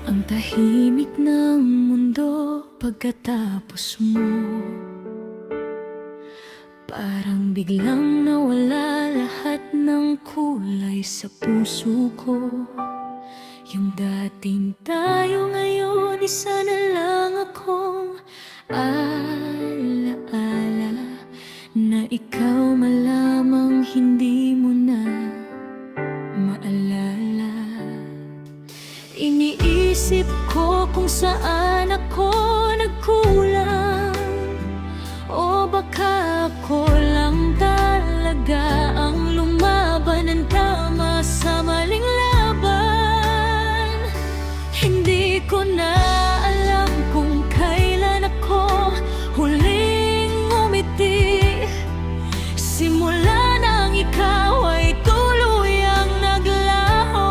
Ang tahimik ng mundo pagkatapos mo, parang biglang nawala lahat ng kulay sa puso ko. Yung dating tayo ngayon, isa na lang akong alaala, na ikaw malamang hindi mo na maalala. Iniisip ko kung saan ako nagkulang, o baka ako lang talaga ang lumaban ng tama sa maling laban. Hindi ko na alam kung kailan ako huling umiti, simula nang ikaw ay tuluyang naglaho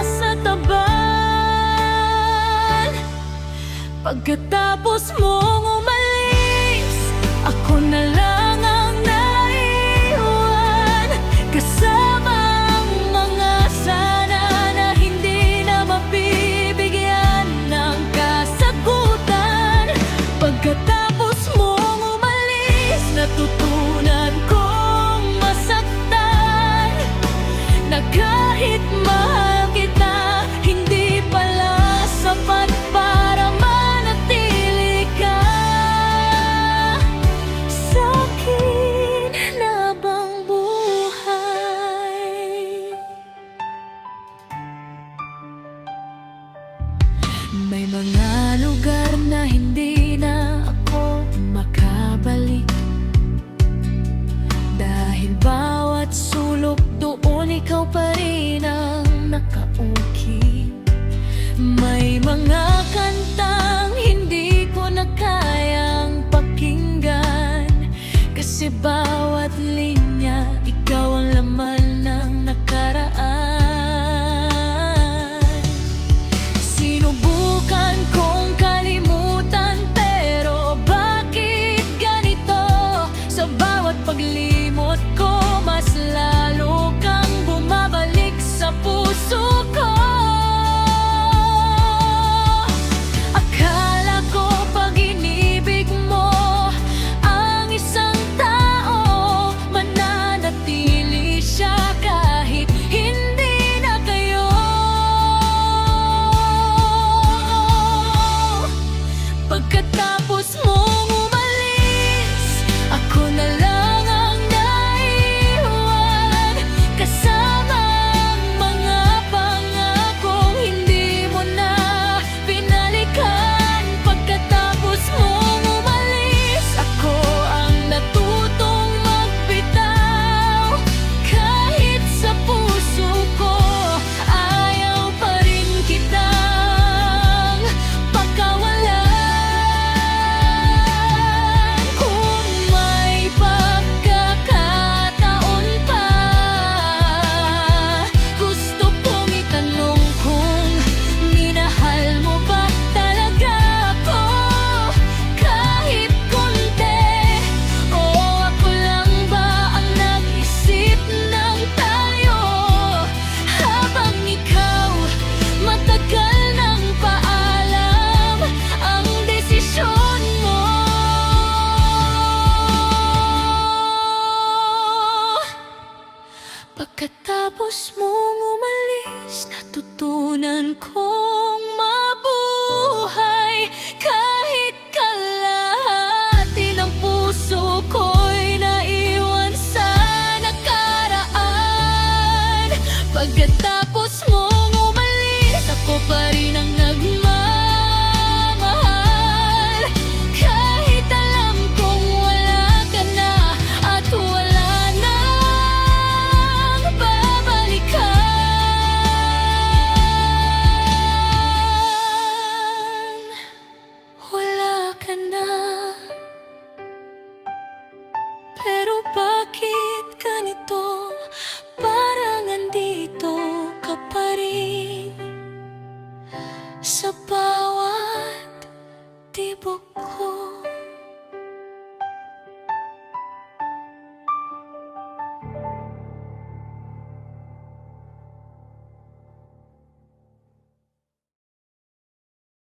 sa taban. Pagkatapos mong umalis, ako na lang ang naiwan, kasama ang mga sana na hindi na mapibigyan ng kasagutan. Pagkatapos mong umalis, natutunan kong masaktan, na kahit mahal kita, hindi pala sapat para manatili ka sa'kin habang buhay. May mga lugar na hindi na ako makabalik, dahil bawat sulok doon ikaw pa rin ang nakaukit. May mga kantang hindi ko na kayang pakinggan, kasi bawat linya ikaw ang laman ng nakaraan. Sinubukan kong kalimutan, pero bakit ganito? Sa bawat paglimot ko, mas lalo kang bumabalik sa puso ko. Akala ko pag inibig mo ang isang tao, mananatili siya kahit hindi na kayo. Pagkatapos mong umalis, ako na lang ang naiwan, kasama ang mga pangakong hindi mo na binalikan. Pagkatapos mong umalis, ako ang natutong magbitaw, kahit sa puso ko ayaw pa rin kitang pagkawalan. Kung may pagkakataon pa, gusto kong itanong kung minahal mo ba talaga ako, kahit konti, o ako lang ba ang nag-isip ng tayo, habang ikaw matagal nang paalam ang desisyon mo. Pagkatapos mong umalis, natutunan kong mabuhay, kahit kalahati ng puso ko'y naiwan sa nakaraan. Pagkatapos mong umalis, ako pa rin ang nagmamahal, kahit alam kong wala ka na at wala nang babalikan. Wala ka na, pero bakit ganito? Parang andito ka pa rin sa bawat tibok ko.